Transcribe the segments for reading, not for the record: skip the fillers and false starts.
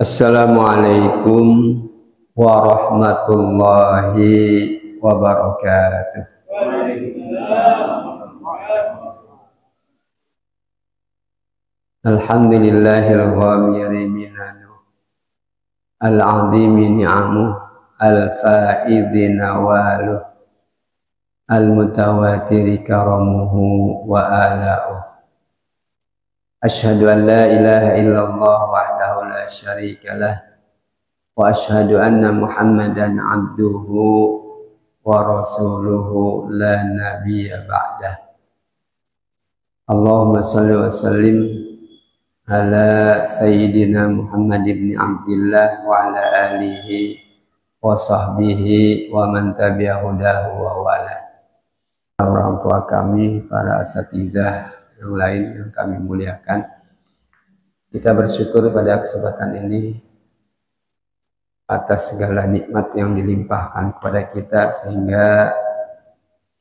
Assalamualaikum warahmatullahi wabarakatuh. Alhamdulillahil ghamiri minanu al-azimi ni'amuh al-faidhi nawaluh al-mutawatiri karamuhu wa ala'uh. Asyhadu an la ilaha illallah wahdahu la syarika lah wa asyhadu anna Muhammadan abduhu wa rasuluhu la nabiyya ba'dah. Allahumma salli wa sallim ala sayyidina Muhammad ibn Abdillah wa ala alihi wa sahbihi wa man tabi'ahu hudahu wa wala. Orang tua kami, para asatizah yang lain yang kami muliakan, kita bersyukur pada kesempatan ini atas segala nikmat yang dilimpahkan kepada kita sehingga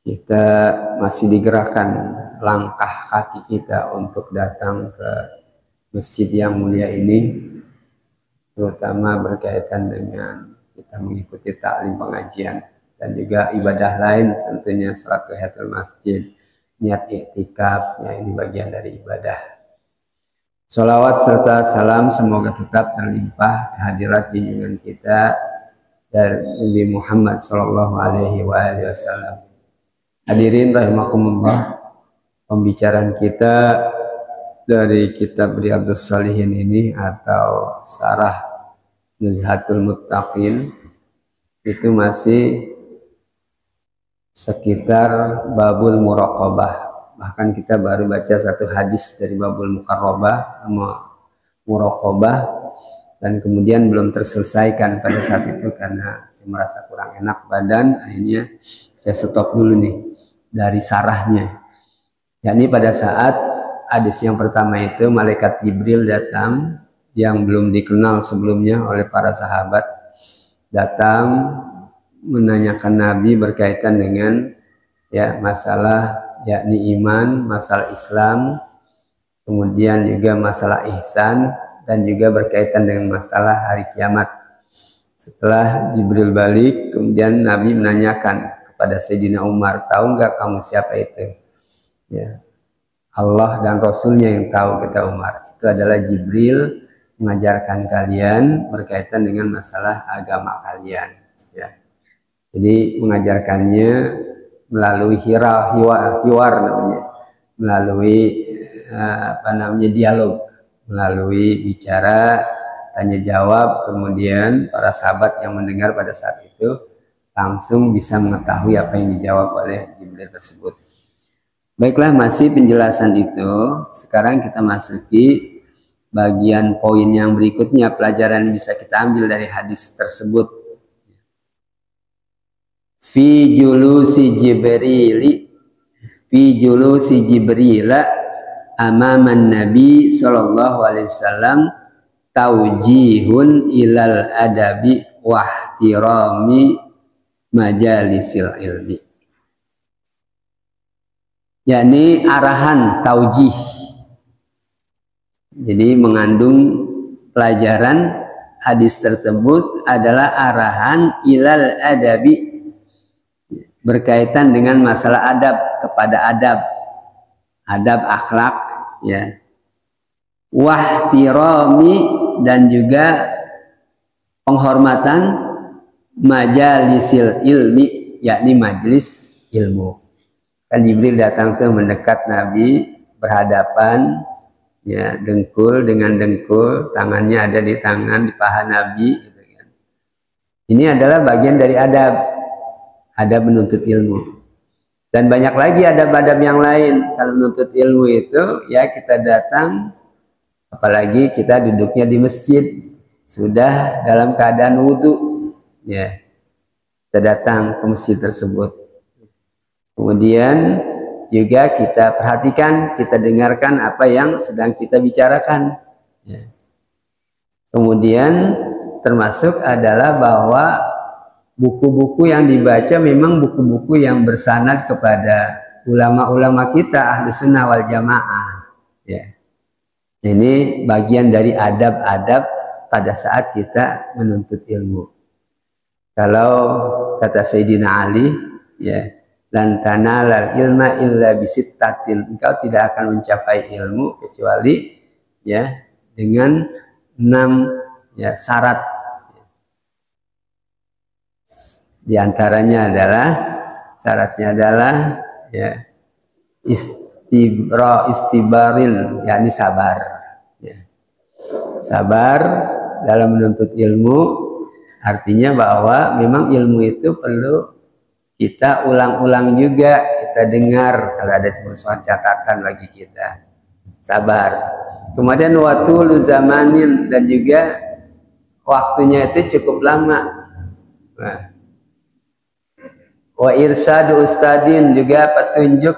kita masih digerakkan langkah kaki kita untuk datang ke masjid yang mulia ini, terutama berkaitan dengan kita mengikuti taklim pengajian dan juga ibadah lain, tentunya salat tahiyatul masjid, niat iktikaf, ya ini bagian dari ibadah. Sholawat serta salam semoga tetap terlimpah kehadirat junjungan kita dari Nabi Muhammad Sallallahu Alaihi Wasallam. Hadirin rahimakumullah, pembicaraan kita dari kitab Riyadhus Shalihin ini atau Syarah Nuzhatul Muttaqin itu masih sekitar babul muraqabah. Bahkan kita baru baca satu hadis dari babul muqarrabah muraqabah dan kemudian belum terselesaikan pada saat itu karena saya merasa kurang enak badan, akhirnya saya stop dulu nih dari sarahnya. Yakni pada saat hadis yang pertama itu malaikat Jibril datang yang belum dikenal sebelumnya oleh para sahabat, datang menanyakan Nabi berkaitan dengan masalah yakni iman, masalah Islam, kemudian juga masalah ihsan dan juga berkaitan dengan masalah hari kiamat. Setelah Jibril balik, kemudian Nabi menanyakan kepada Sayyidina Umar, tahu nggak kamu siapa itu? Ya, Allah dan Rasulnya yang tahu, kata Umar. Itu adalah Jibril mengajarkan kalian berkaitan dengan masalah agama kalian. Ya. Jadi mengajarkannya melalui hiwar namanya, melalui dialog, melalui bicara, tanya jawab, kemudian para sahabat yang mendengar pada saat itu langsung bisa mengetahui apa yang dijawab oleh Jibril tersebut. Baiklah, masih penjelasan itu. Sekarang kita masuki bagian poin yang berikutnya, pelajaran yang bisa kita ambil dari hadis tersebut. Fi julusi Jibrila amaman Nabi sallallahu alaihi wasallam taujihun ilal adabi wahtirami majalisil ilmi. Yakni arahan taujih. Jadi mengandung pelajaran hadis tersebut adalah arahan ilal adabi, berkaitan dengan masalah adab, kepada adab akhlak, ya, wahtirami dan juga penghormatan majalisil ilmi, yakni majelis ilmu. Kan Jibril datang ke mendekat Nabi, berhadapan, ya, dengkul dengan dengkul, tangannya ada di tangan, di paha Nabi, gitu kan. Ini adalah bagian dari adab menuntut ilmu. Dan banyak lagi adab-adab yang lain. Kalau menuntut ilmu itu, ya kita datang, apalagi kita duduknya di masjid, sudah dalam keadaan wudhu, ya, kita datang ke masjid tersebut. Kemudian juga kita perhatikan, kita dengarkan apa yang sedang kita bicarakan, ya. Kemudian termasuk adalah bahwa buku-buku yang dibaca memang buku-buku yang bersanad kepada ulama-ulama kita ahli sunnah wal jamaah, ya. Ini bagian dari adab-adab pada saat kita menuntut ilmu. Kalau kata Sayyidina Ali, ya, lan tanalal ilma illa bisittatin, engkau tidak akan mencapai ilmu kecuali ya dengan 6 ya syarat. Di antaranya adalah syaratnya adalah ya istibaril, yakni sabar. Ya. Sabar dalam menuntut ilmu artinya bahwa memang ilmu itu perlu kita ulang-ulang juga, kita dengar kalau ada bersama catatan bagi kita. Sabar. Kemudian watul zamanin, dan juga waktunya itu cukup lama. Nah. Wa irsadu ustadin, juga petunjuk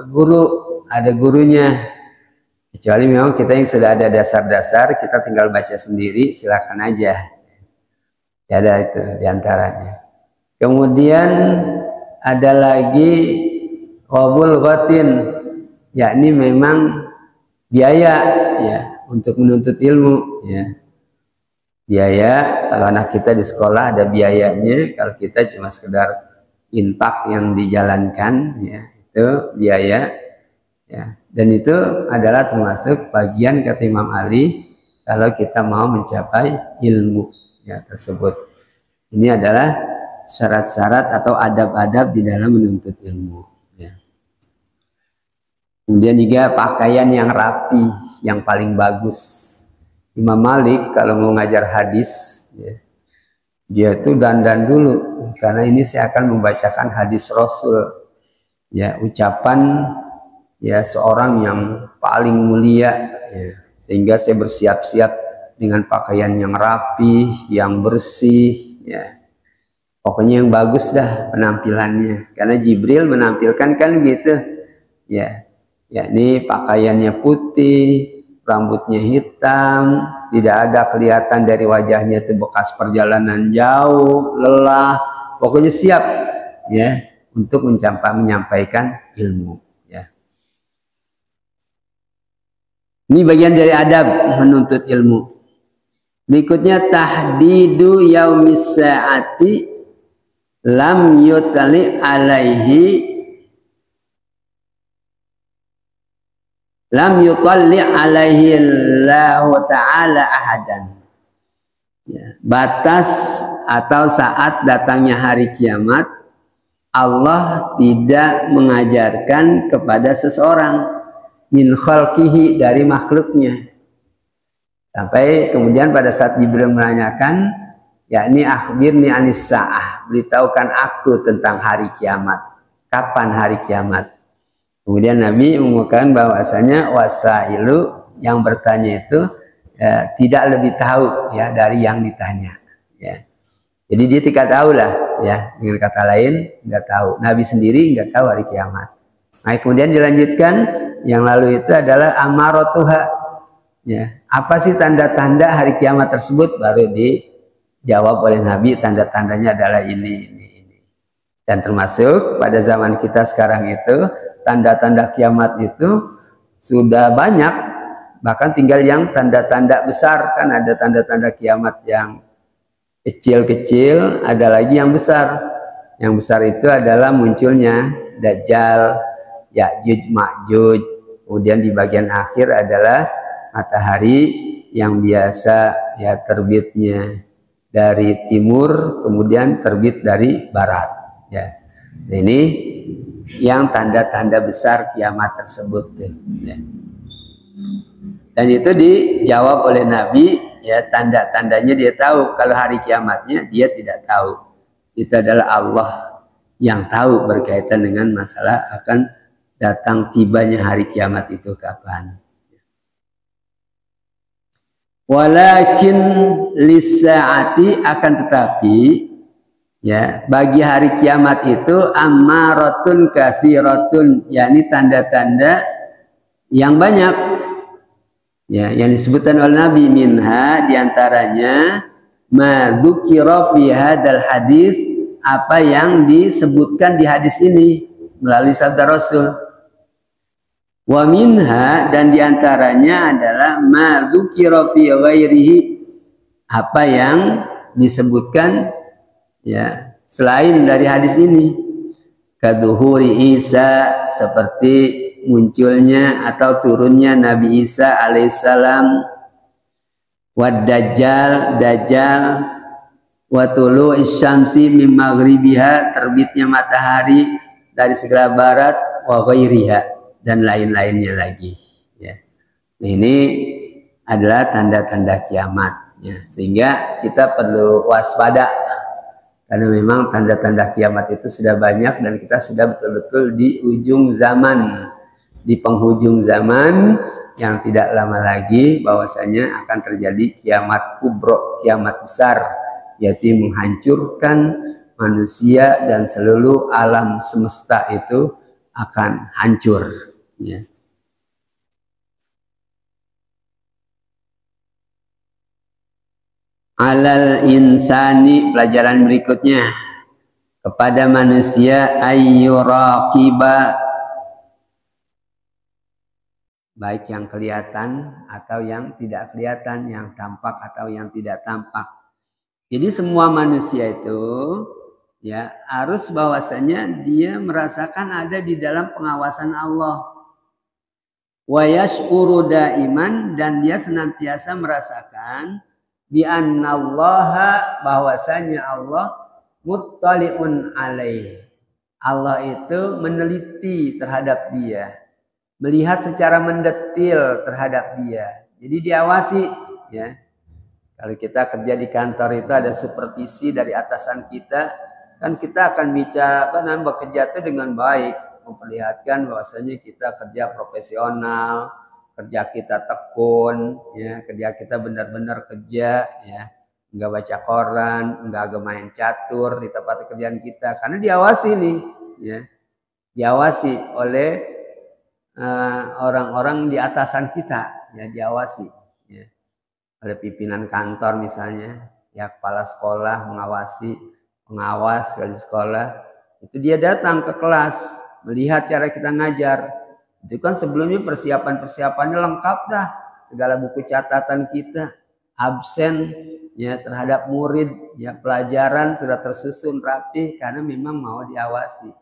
guru, ada gurunya. Kecuali memang kita yang sudah ada dasar-dasar, kita tinggal baca sendiri, silakan aja. Ya, ada itu diantaranya. Kemudian ada lagi wabul ghatin, yakni memang biaya ya untuk menuntut ilmu ya. Biaya, kalau anak kita di sekolah ada biayanya, kalau kita cuma sekedar infak yang dijalankan ya, itu biaya ya. Dan itu adalah termasuk bagian kata Imam Ali kalau kita mau mencapai ilmu ya tersebut. Ini adalah syarat-syarat atau adab-adab di dalam menuntut ilmu ya. Kemudian juga pakaian yang rapi, yang paling bagus. Imam Malik kalau mau ngajar hadis ya, dia itu dandan dulu, karena ini saya akan membacakan hadis Rasul ya, ucapan ya seorang yang paling mulia ya. Sehingga saya bersiap-siap dengan pakaian yang rapi, yang bersih ya. Pokoknya yang bagus dah penampilannya, karena Jibril menampilkan kan gitu ya. Yakni pakaiannya putih, rambutnya hitam, tidak ada kelihatan dari wajahnya itu bekas perjalanan jauh, lelah, pokoknya siap ya untuk menyampaikan ilmu ya. Ini bagian dari adab menuntut ilmu. Berikutnya tahdidu yaumis sa'ati lam yutali alaihi Allah ta'ala ahadan ya, batas atau saat datangnya hari kiamat Allah tidak mengajarkan kepada seseorang min khalqihi, dari makhluknya. Sampai kemudian pada saat Jibril menanyakan, yakni akhbirni anis sa'ah, beritahukan aku tentang hari kiamat, kapan hari kiamat. Kemudian Nabi mengumumkan bahwasanya wasailu, yang bertanya itu ya, tidak lebih tahu ya dari yang ditanya ya. Jadi dia tidak tahu lah ya, dengan kata lain nggak tahu. Nabi sendiri nggak tahu hari kiamat. Nah, kemudian dilanjutkan yang lalu itu adalah amaratuha ya. Apa sih tanda-tanda hari kiamat tersebut? Baru dijawab oleh Nabi, tanda-tandanya adalah ini. Dan termasuk pada zaman kita sekarang itu tanda-tanda kiamat itu sudah banyak, bahkan tinggal yang tanda-tanda besar. Kan ada tanda-tanda kiamat yang kecil-kecil, ada lagi yang besar. Yang besar itu adalah munculnya Dajjal, Ya'juj Ma'juj. Kemudian di bagian akhir adalah matahari yang biasa ya terbitnya dari timur, kemudian terbit dari barat ya. Ini yang tanda-tanda besar kiamat tersebut ya. Dan itu dijawab oleh Nabi ya, tanda-tandanya dia tahu. Kalau hari kiamatnya dia tidak tahu, itu adalah Allah yang tahu berkaitan dengan masalah akan datang tibanya hari kiamat itu kapan. Walakin lisaati, akan tetapi ya, bagi hari kiamat itu ammaratun kasiratun, yakni tanda-tanda yang banyak ya, yang disebutkan oleh Nabi. Minha, diantaranya ma dzukira fi hadzal hadis, apa yang disebutkan di hadis ini melalui sabda Rasul. Wa minha, dan diantaranya adalah ma dzukira fi ghairihi, apa yang disebutkan ya selain dari hadis ini. Kaduhuri Isa, seperti munculnya atau turunnya Nabi Isa alaihissalam, wad dajjal, dajjal, wa tulu'is syamsi min maghribiha, terbitnya matahari dari segala barat, wa ghairiha, dan lain-lainnya lagi ya. Ini adalah tanda-tanda kiamat ya. Sehingga kita perlu waspada karena memang tanda-tanda kiamat itu sudah banyak dan kita sudah betul-betul di ujung zaman, di penghujung zaman yang tidak lama lagi bahwasanya akan terjadi kiamat kubro, kiamat besar, yaitu menghancurkan manusia dan seluruh alam semesta itu akan hancur ya. Alal insani, pelajaran berikutnya, kepada manusia ayyuraqiba, baik yang kelihatan atau yang tidak kelihatan, yang tampak atau yang tidak tampak. Jadi semua manusia itu ya harus bahwasanya dia merasakan ada di dalam pengawasan Allah. Wa yash'uru daiman, dan dia senantiasa merasakan bi annallaha, bahwasanya Allah muttali'un alaih. Allah itu meneliti terhadap dia, melihat secara mendetil terhadap dia. Jadi diawasi ya. Kalau kita kerja di kantor itu ada supervisi dari atasan kita, kan kita akan bicara bekerja itu dengan baik, memperlihatkan bahwasanya kita kerja profesional, kerja kita tekun, ya, kerja kita benar-benar kerja, ya, nggak baca koran, nggak main catur di tempat kerjaan kita, karena diawasi nih, ya, diawasi oleh orang-orang di atasan kita, ya, diawasi, ya, oleh pimpinan kantor misalnya, ya, kepala sekolah mengawasi, pengawas di sekolah, itu dia datang ke kelas, melihat cara kita ngajar. Itu kan sebelumnya persiapannya lengkap dah. Segala buku catatan kita, absen ya terhadap murid, ya pelajaran sudah tersusun rapi karena memang mau diawasi.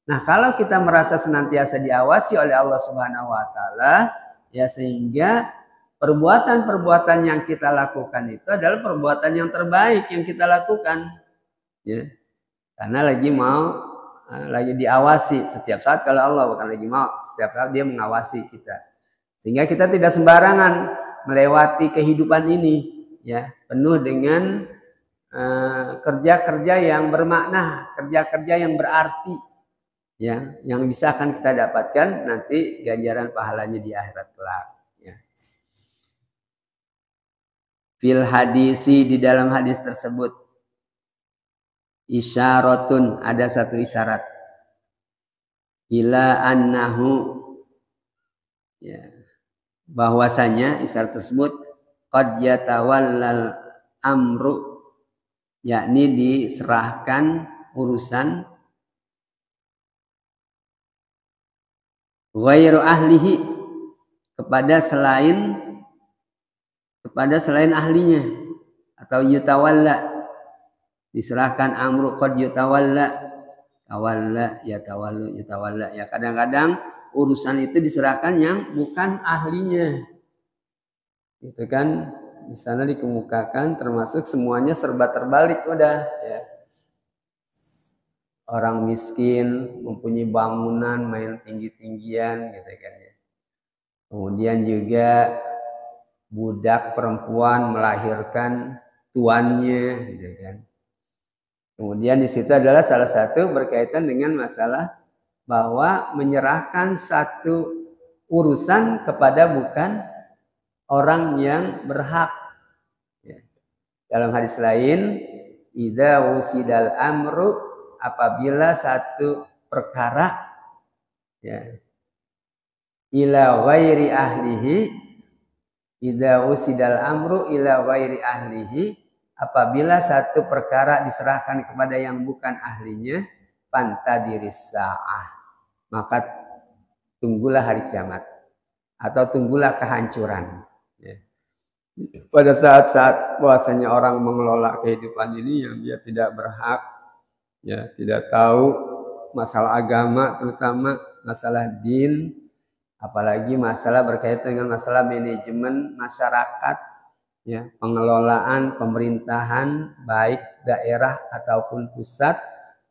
Nah, kalau kita merasa senantiasa diawasi oleh Allah Subhanahu wa taala, ya sehingga perbuatan-perbuatan yang kita lakukan itu adalah perbuatan yang terbaik yang kita lakukan. Ya. Karena lagi diawasi setiap saat. Kalau Allah bukan lagi mau, setiap saat dia mengawasi kita, sehingga kita tidak sembarangan melewati kehidupan ini ya, penuh dengan kerja-kerja yang bermakna, kerja-kerja yang berarti ya, yang bisa akan kita dapatkan nanti ganjaran pahalanya di akhirat kelak ya. Fil hadisi, di dalam hadis tersebut, isyaratun, ada satu isyarat, ila annahu, ya, bahwasanya isyarat tersebut qad yatawallal amru, yakni diserahkan urusan ghairu ahlihi, kepada selain ahlinya, atau yutawalla, diserahkan amru qad yutawalla, tawalla ya tawallu yutawalla, ya kadang-kadang urusan itu diserahkan yang bukan ahlinya. Itu kan di sana dikemukakan termasuk semuanya serba terbalik udah ya. Orang miskin mempunyai bangunan main tinggi-tinggian gitu kan ya. Kemudian juga budak perempuan melahirkan tuannya gitu kan. Kemudian di situ adalah salah satu berkaitan dengan masalah bahwa menyerahkan satu urusan kepada bukan orang yang berhak. Ya. Dalam hadis lain, idza wusidal amru, apabila satu perkara ya, ila ghairi ahlihi, idza wusidal amru ila ghairi ahlihi, apabila satu perkara diserahkan kepada yang bukan ahlinya, fantadiris sa'ah, maka tunggulah hari kiamat atau tunggulah kehancuran. Ya. pada saat-saat bahwasanya orang mengelola kehidupan ini yang dia tidak berhak, ya, tidak tahu masalah agama, terutama masalah din, apalagi masalah berkaitan dengan masalah manajemen masyarakat, ya, pengelolaan pemerintahan baik daerah ataupun pusat,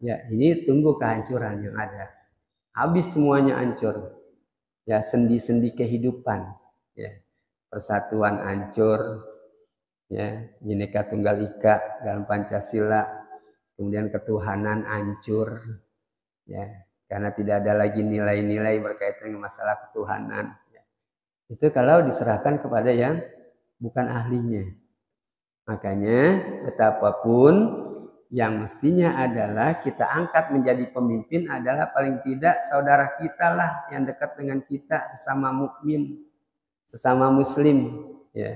ya, ini tunggu kehancuran yang ada. Habis semuanya hancur, ya, sendi-sendi kehidupan, ya. Persatuan hancur, ya, Bhinneka Tunggal Ika dalam Pancasila, kemudian ketuhanan hancur, ya, karena tidak ada lagi nilai-nilai berkaitan dengan masalah ketuhanan, ya. Itu kalau diserahkan kepada yang bukan ahlinya. Makanya betapapun yang mestinya adalah kita angkat menjadi pemimpin adalah paling tidak saudara kita lah yang dekat dengan kita, sesama mukmin, sesama muslim, ya.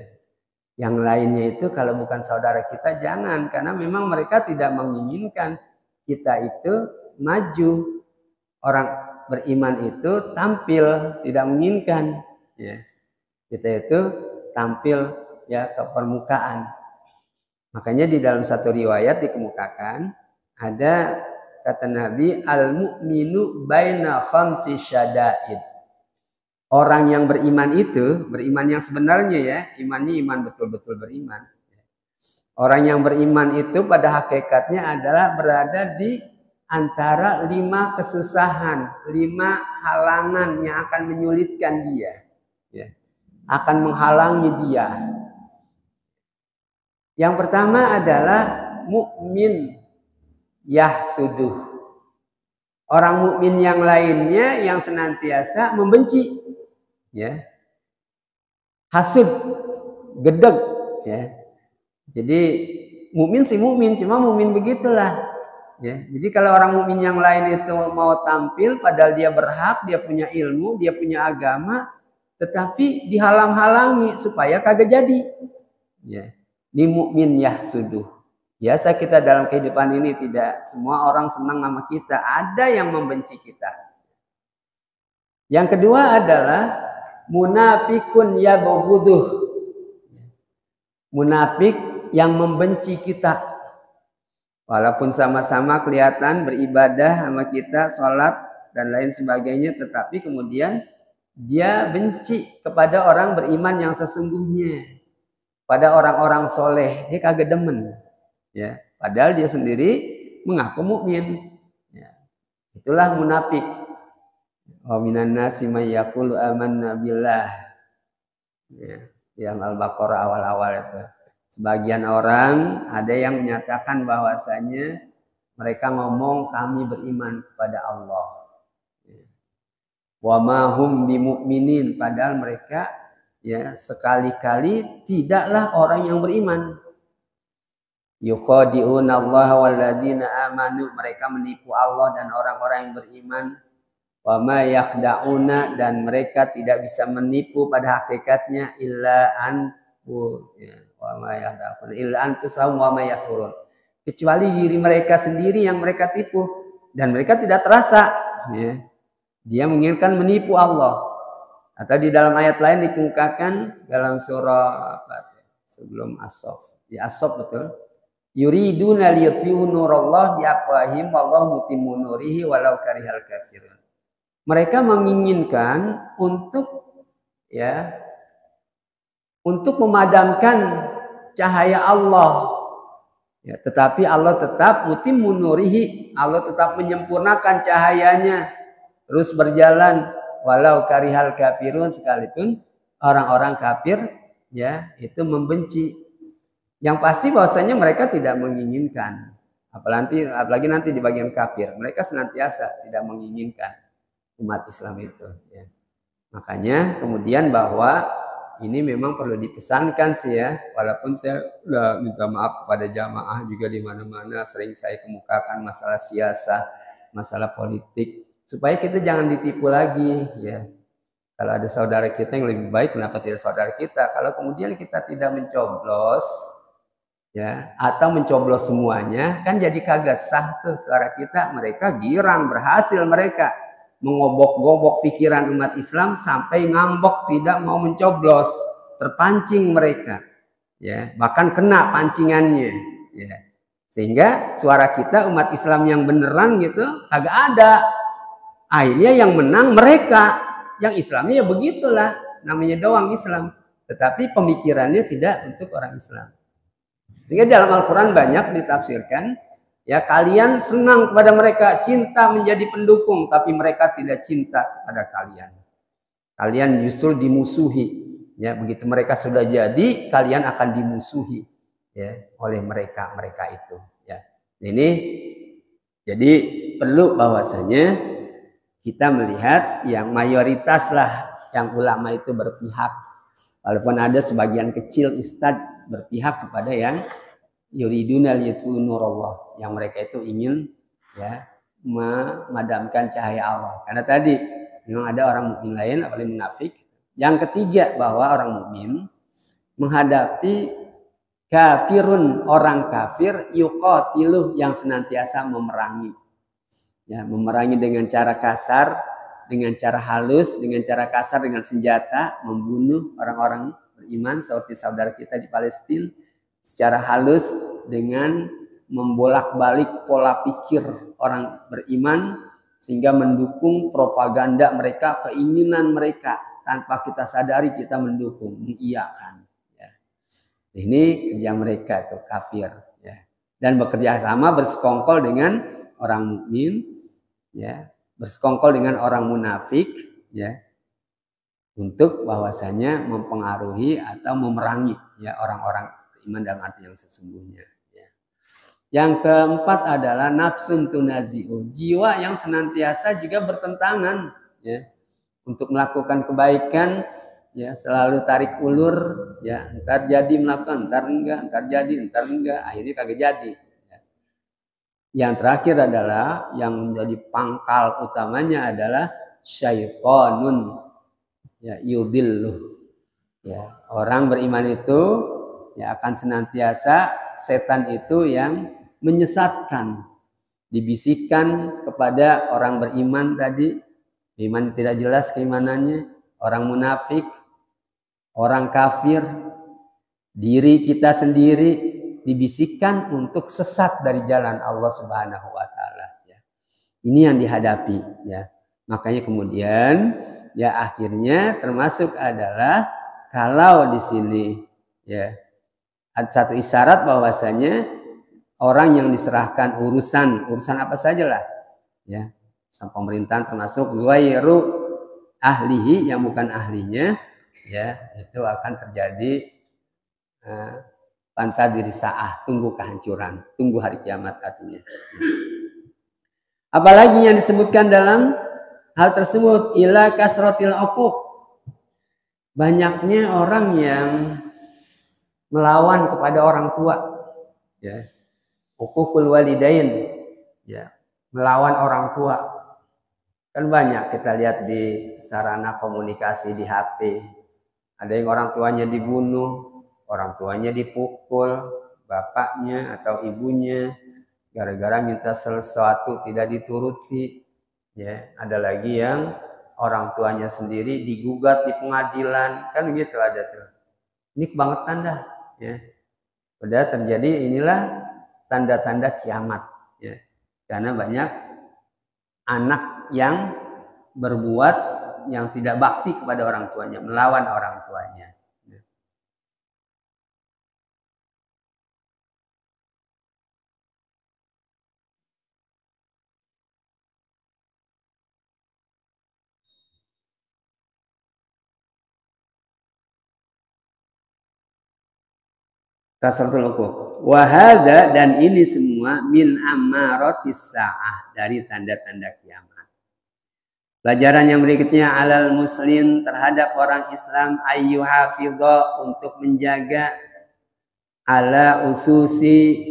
Yang lainnya itu kalau bukan saudara kita jangan, karena memang mereka tidak menginginkan kita itu maju. Orang beriman itu tampil, tidak menginginkan, ya, kita itu tampil, ya, ke permukaan. Makanya di dalam satu riwayat dikemukakan ada kata Nabi, al-mu'minu baina khamsi syada'id. Orang yang beriman itu, beriman yang sebenarnya, ya, imannya iman betul-betul beriman. Orang yang beriman itu pada hakikatnya adalah berada di antara 5 kesusahan, 5 halangan yang akan menyulitkan dia, ya, akan menghalangi dia. Yang pertama adalah mukmin yahsuduh. Orang mukmin yang lainnya yang senantiasa membenci, ya, hasud, gedeg, ya. Jadi mukmin sih mukmin, cuma mukmin begitulah, ya. Jadi kalau orang mukmin yang lain itu mau tampil padahal dia berhak, dia punya ilmu, dia punya agama, tetapi dihalang-halangi supaya kagak jadi, ya. Ini mukmin yahsuduh. Biasa kita dalam kehidupan ini tidak semua orang senang sama kita, ada yang membenci kita. Yang kedua adalah munafikun yabghuduh. Munafik yang membenci kita. Walaupun sama-sama kelihatan beribadah sama kita, sholat dan lain sebagainya, tetapi kemudian dia benci kepada orang beriman yang sesungguhnya, pada orang-orang soleh, dia kagak demen, ya, padahal dia sendiri mengaku mukmin, ya. Itulah munafik. Wa minan nasi may yaqulu amanna billah, ya, yang Al-Baqarah awal-awal itu. Sebagian orang ada yang menyatakan bahwasanya mereka ngomong kami beriman kepada Allah, wa ma hum bimu'minin, padahal mereka, ya, sekali-kali tidaklah orang yang beriman. Yukhadi'una Allah walladzina amanu, mereka menipu Allah dan orang-orang yang beriman. Wa ma yakhda'una, dan mereka tidak bisa menipu pada hakikatnya illa anfu, ya, wa ma yakhda'una illa anfusahum wa ma yasurun, kecuali diri mereka sendiri yang mereka tipu dan mereka tidak terasa, ya. Dia menginginkan menipu Allah. Atau di dalam ayat lain dikemukakan dalam surah apa, sebelum As-Saff, ya, As-Saff betul, yuriduna liyutfi'u nurallah biafwahim wallahu mutimmu nurihi walau karihal kafirun. Mereka menginginkan untuk, ya, untuk memadamkan cahaya Allah, ya, tetapi Allah tetap mutimmu nurihi, Allah tetap menyempurnakan cahayanya, terus berjalan walau karihal kafirun, sekalipun orang-orang kafir, ya, itu membenci. Yang pasti bahwasanya mereka tidak menginginkan, apalagi nanti di bagian kafir, mereka senantiasa tidak menginginkan umat Islam itu, ya. Makanya kemudian bahwa ini memang perlu dipesankan sih, ya, walaupun saya udah minta maaf kepada jamaah juga di mana-mana sering saya kemukakan masalah siasah, masalah politik, supaya kita jangan ditipu lagi, ya. Kalau ada saudara kita yang lebih baik, kenapa tidak saudara kita? Kalau kemudian kita tidak mencoblos, ya, atau mencoblos semuanya, kan jadi kagak sah tuh suara kita. Mereka girang, berhasil mereka mengobok-gobok pikiran umat Islam sampai ngambek tidak mau mencoblos, terpancing mereka. ya, bahkan kena pancingannya, ya. Sehingga suara kita umat Islam yang beneran gitu agak ada. Akhirnya yang menang mereka, yang Islamnya ya begitulah, namanya doang Islam, tetapi pemikirannya tidak untuk orang Islam. Sehingga dalam Al-Quran banyak ditafsirkan, ya kalian senang kepada mereka, cinta menjadi pendukung, tapi mereka tidak cinta kepada kalian. Kalian justru dimusuhi. Ya, begitu mereka sudah jadi, kalian akan dimusuhi, ya, oleh mereka itu. Ya, ini jadi perlu bahwasanya kita melihat yang mayoritas lah yang ulama itu berpihak, walaupun ada sebagian kecil ustadz berpihak kepada yang yuriduna liyutfi'u nurallah, yang mereka itu ingin ya memadamkan cahaya Allah. Karena tadi memang ada orang mukmin lain, apalagi munafik. Yang ketiga, bahwa orang mukmin menghadapi kafirun, orang kafir, yuqatiluh, yang senantiasa memerangi. Ya, memerangi dengan cara kasar, dengan cara halus, dengan cara kasar, dengan senjata, membunuh orang-orang beriman seperti saudara kita di Palestina, secara halus dengan membolak-balik pola pikir orang beriman sehingga mendukung propaganda mereka, keinginan mereka, tanpa kita sadari kita mendukung, mengiyakan. Ya. Ini kerja mereka itu kafir. Ya. Dan bekerja sama bersekongkol dengan orang mukmin, ya, bersekongkol dengan orang munafik, ya, untuk bahwasanya mempengaruhi atau memerangi ya orang-orang beriman dalam arti yang sesungguhnya. Ya. Yang keempat adalah nafsun tunazi'u, jiwa yang senantiasa juga bertentangan, ya, untuk melakukan kebaikan, ya, selalu tarik ulur, ya, entar jadi melakukan, entar enggak, entar jadi, entar enggak, akhirnya kagak jadi. Yang terakhir adalah yang menjadi pangkal utamanya adalah syaitonun, ya, yudilluh. Ya, orang beriman itu ya akan senantiasa setan itu yang menyesatkan, dibisikkan kepada orang beriman tadi, iman tidak jelas keimanannya, orang munafik, orang kafir, diri kita sendiri, dibisikkan untuk sesat dari jalan Allah Subhanahu wa taala, ya. Ini yang dihadapi, ya. Makanya kemudian ya akhirnya termasuk adalah kalau di sini ya ada satu isyarat bahwasanya orang yang diserahkan urusan apa sajalah, ya, sama pemerintahan termasuk ghairu ahlihi, yang bukan ahlinya, ya, itu akan terjadi pantah diri sa'ah, tunggu kehancuran, tunggu hari kiamat artinya. Apalagi yang disebutkan dalam hal tersebut, ila kasratil uquq, banyaknya orang yang melawan kepada orang tua, ya, uququl walidain, ya, melawan orang tua. Kan banyak kita lihat di sarana komunikasi di HP, ada yang orang tuanya dibunuh, orang tuanya dipukul, bapaknya atau ibunya, gara-gara minta sesuatu tidak dituruti. Ya, ada lagi yang orang tuanya sendiri digugat di pengadilan, kan begitu ada tuh. Ini kebangetan dah, ya. Udah terjadi, inilah tanda-tanda kiamat, ya. Karena banyak anak yang berbuat yang tidak bakti kepada orang tuanya, melawan orang tuanya. Kasratul uquq. Wahada, dan ini semua min amaratis sa'ah, dari tanda-tanda kiamat. Pelajaran yang berikutnya, alal muslim, terhadap orang Islam, ayyuhafidha, untuk menjaga ala ususi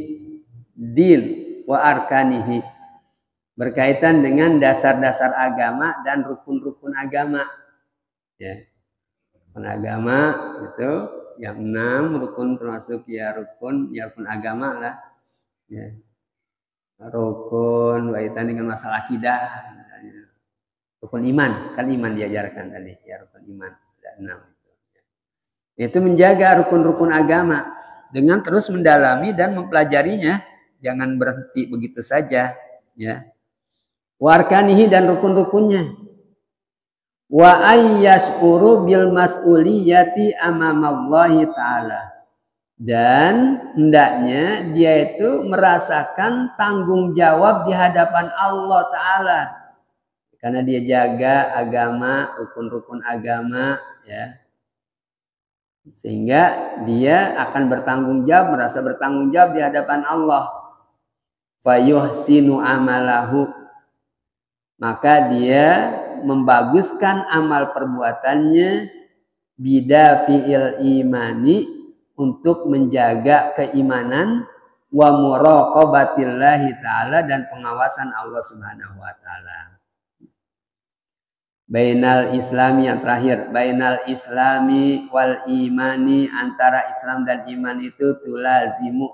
din wa arkanihi, berkaitan dengan dasar-dasar agama dan rukun-rukun agama, ya. Rukun agama itu yang 6 rukun, termasuk ya rukun agama lah, ya. Rukun berkaitan dengan masalah akidah, rukun iman, kan iman diajarkan tadi, ya, rukun iman ada 6 itu, ya. Itu menjaga rukun-rukun agama dengan terus mendalami dan mempelajarinya, jangan berhenti begitu saja, ya. Warkanihi dan rukun-rukunnya. Wa ayyashuru bil mas'uliyati amamallahi ta'ala. Dan hendaknya dia itu merasakan tanggung jawab di hadapan Allah Ta'ala. Karena dia jaga agama, rukun-rukun agama, ya. Sehingga dia akan bertanggung jawab, merasa bertanggung jawab di hadapan Allah. Fayuhsinu amalahu. Maka dia membaguskan amal perbuatannya bidafi'il imani, untuk menjaga keimanan, wa muraqabatillahi ta'ala, dan pengawasan Allah Subhanahu wa taala. Bainal islami, yang terakhir, bainal islami wal imani, antara Islam dan iman itu tulazimu,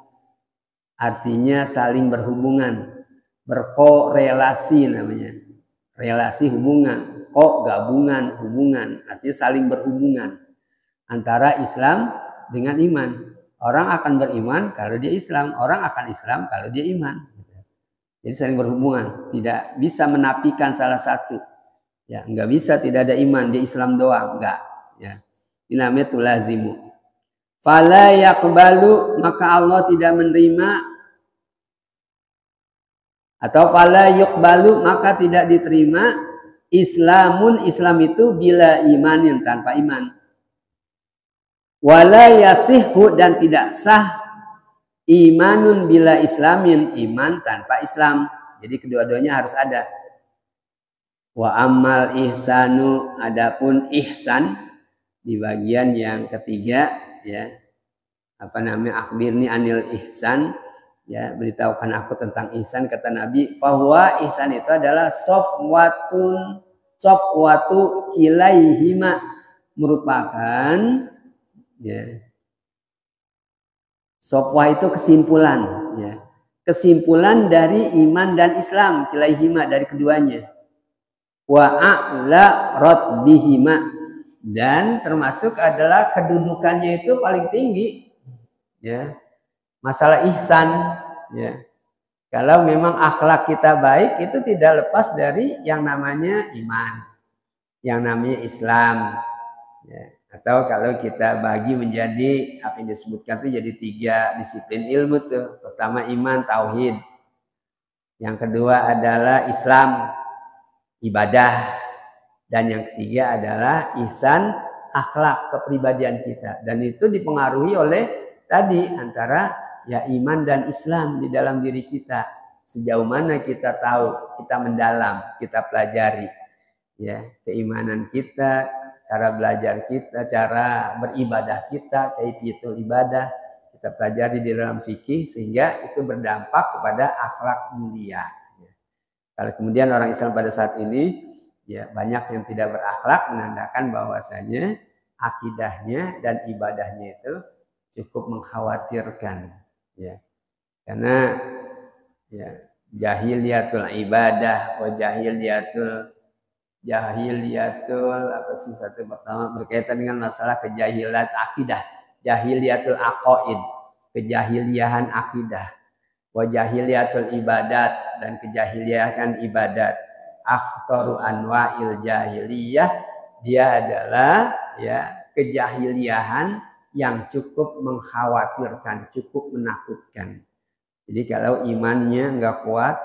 artinya saling berhubungan, berkorelasi namanya. Relasi hubungan, gabungan, hubungan, artinya saling berhubungan antara Islam dengan iman. Orang akan beriman kalau dia Islam, orang akan Islam kalau dia iman. Jadi saling berhubungan, tidak bisa menafikan salah satu. Ya, enggak bisa tidak ada iman, dia Islam doang, enggak. Ya, ini namanya tulazimu. Fala yaqbalu, maka Allah tidak menerima, atau fala yuqbalu, maka tidak diterima, Islamun, Islam itu bila imanin, tanpa iman. Wala yasihhu, dan tidak sah, imanun bila islamin, iman tanpa Islam. Jadi kedua-duanya harus ada. Wa ammal ihsanu, adapun ihsan di bagian yang ketiga, ya. Apa namanya? Akhbirni anil ihsan, ya, beritahukan aku tentang ihsan, kata Nabi. Bahwa ihsan itu adalah sofwatu kilaihima, merupakan, ya, sofwah itu kesimpulan, ya, kesimpulan dari iman dan Islam, kilaihima, dari keduanya. Wa a'la ratbihima, dan termasuk adalah kedudukannya itu paling tinggi, ya, masalah ihsan, ya. Kalau memang akhlak kita baik, itu tidak lepas dari yang namanya iman, yang namanya Islam, ya. Atau kalau kita bagi menjadi apa yang disebutkan itu jadi 3 disiplin ilmu tuh. Pertama iman, tauhid. Yang kedua adalah Islam, ibadah. Dan yang ketiga adalah ihsan, akhlak, kepribadian kita. Dan itu dipengaruhi oleh tadi antara, ya, iman dan Islam di dalam diri kita. Sejauh mana kita tahu, kita mendalam, kita pelajari, ya, keimanan kita, cara belajar kita, cara beribadah kita, kaifiatul ibadah, kita pelajari di dalam fikih, sehingga itu berdampak kepada akhlak mulia. Kalau kemudian orang Islam pada saat ini, ya, banyak yang tidak berakhlak, menandakan bahwasanya akidahnya dan ibadahnya itu cukup mengkhawatirkan, ya. Karena, ya, jahiliyatul ibadah wa jahiliyatul apa sih satu pertama berkaitan dengan masalah kejahilan akidah, jahiliyatul aqaid, kejahiliahan akidah, wa jahiliyatul ibadat, dan kejahiliahan ibadat. Akhtaru anwa'il jahiliyah, dia adalah, ya, kejahiliahan yang cukup mengkhawatirkan, cukup menakutkan. Jadi kalau imannya enggak kuat,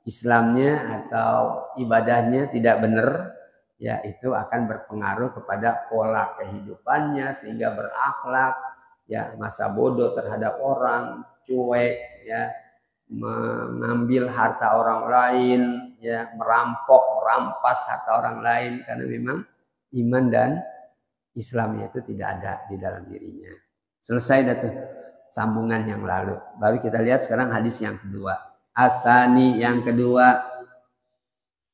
Islamnya atau ibadahnya tidak benar, ya, itu akan berpengaruh kepada pola kehidupannya, sehingga berakhlak, ya, masa bodoh terhadap orang, cuek, ya, mengambil harta orang lain, ya, merampas harta orang lain, karena memang iman dan Islamnya itu tidak ada di dalam dirinya. Selesai dah tuh sambungan yang lalu. Baru kita lihat sekarang hadis yang kedua. Asani, yang kedua,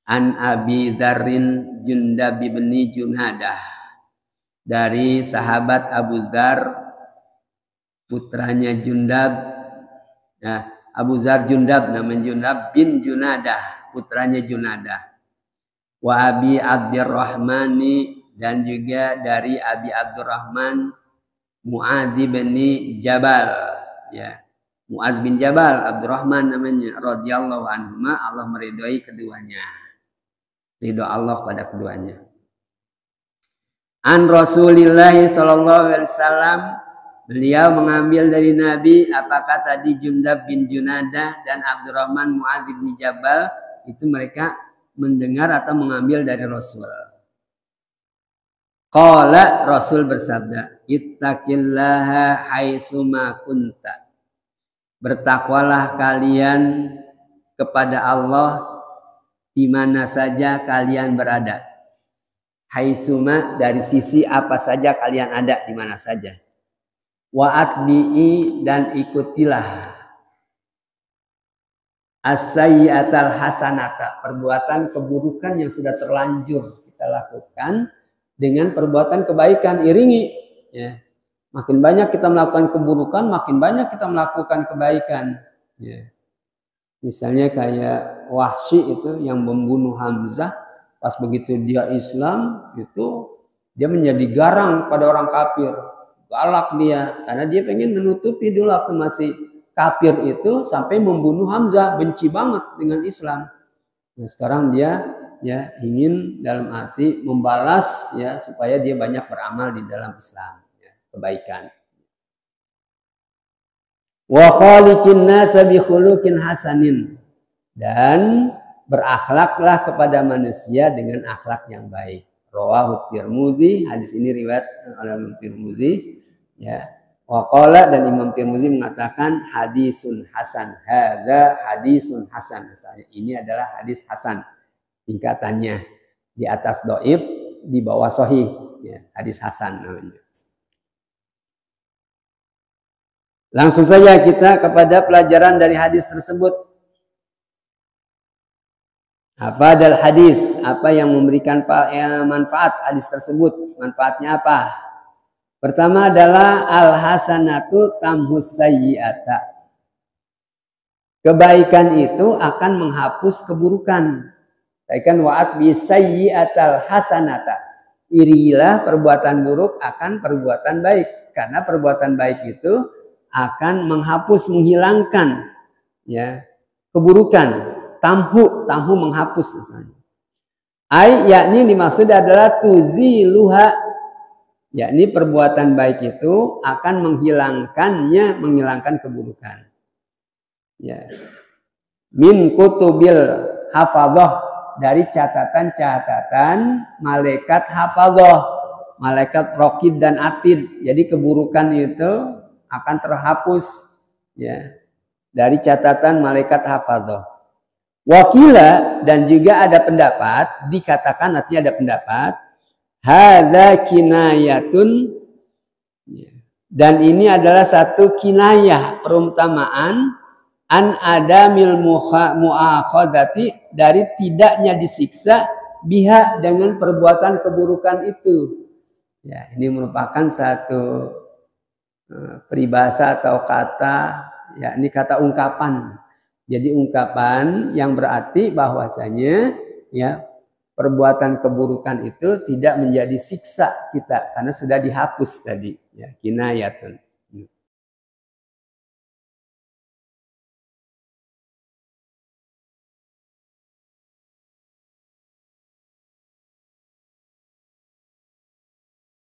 an Abi Dzarrin Jundab bin Junadah, dari sahabat Abu Dzar, putranya Jundab, ya, Abu Dzar Jundab, namanya Jundab bin Junadah, putranya Junadah. Wa Abi Abdurrahmani, dan juga dari Abi Abdurrahman Mu'adz bin Jabal, ya. Mu'adz bin Jabal, Abdurrahman namanya, radhiyallahu anhuma, Allah meridhoi keduanya. Ridho Allah pada keduanya. An Rasulillah sallallahu alaihi wasallam, beliau mengambil dari Nabi, apakah tadi Jundab bin Junadah dan Abdurrahman Mu'adz bin Jabal itu mereka mendengar atau mengambil dari Rasul. Qala, Rasul bersabda, ittaqillaha haitsuma kunta. Bertakwalah kalian kepada Allah di mana saja kalian berada. Haitsuma dari sisi apa saja kalian ada, di mana saja. Wa atbi'i, dan ikutilah as-sayyi'atal hasanata, perbuatan keburukan yang sudah terlanjur kita lakukan dengan perbuatan kebaikan, iringi, ya. Makin banyak kita melakukan keburukan, makin banyak kita melakukan kebaikan, ya. Misalnya kayak Wahsy itu yang membunuh Hamzah, pas begitu dia Islam itu dia menjadi garang pada orang kafir, galak dia, karena dia pengen menutupi dulu waktu masih kafir itu sampai membunuh Hamzah, benci banget dengan Islam. Nah, sekarang dia ya ingin dalam arti membalas, ya, supaya dia banyak beramal di dalam Islam, ya, kebaikan. Wa khaliqin nasa bi khuluqin hasanin, dan berakhlaklah kepada manusia dengan akhlak yang baik. Rawahu Tirmidzi, hadis ini riwayat oleh Imam Tirmidzi, ya. Wa qala, dan Imam Tirmidzi mengatakan hadisun hasan. Hadza hadisun hasan, misalnya ini adalah hadis hasan. Tingkatannya di atas dhaif, di bawah sahih, ya, hadis hasan namanya. Langsung saja kita kepada pelajaran dari hadis tersebut. Hafadal hadis, apa yang memberikan manfaat hadis tersebut? Manfaatnya apa? Pertama adalah al-hasanatu tamhus sayyi'ata. Kebaikan itu akan menghapus keburukan. Kaitan wa'at bi sayyi'atal hasanata. Irilah perbuatan buruk akan perbuatan baik, karena perbuatan baik itu akan menghapus, menghilangkan, ya, keburukan. Tamhu menghapus misalnya. Yakni dimaksud adalah tuziluha, yakni perbuatan baik itu akan menghilangkan keburukan. Ya. Min kutubil hafadhah, dari catatan-catatan malaikat hafadhah, malaikat raqib dan atid. Jadi keburukan itu akan terhapus, ya, dari catatan malaikat hafadhah. Wakila, dan juga ada pendapat, dikatakan artinya ada pendapat, hadza kinayatun, dan ini adalah satu kinayah, perumpamaan, an adamil mu'akhadati, dari tidaknya disiksa biha, dengan perbuatan keburukan itu. Ya, ini merupakan satu peribahasa atau kata, ya, ini kata ungkapan. Jadi ungkapan yang berarti bahwasanya, ya, perbuatan keburukan itu tidak menjadi siksa kita karena sudah dihapus tadi, ya, kinayatun.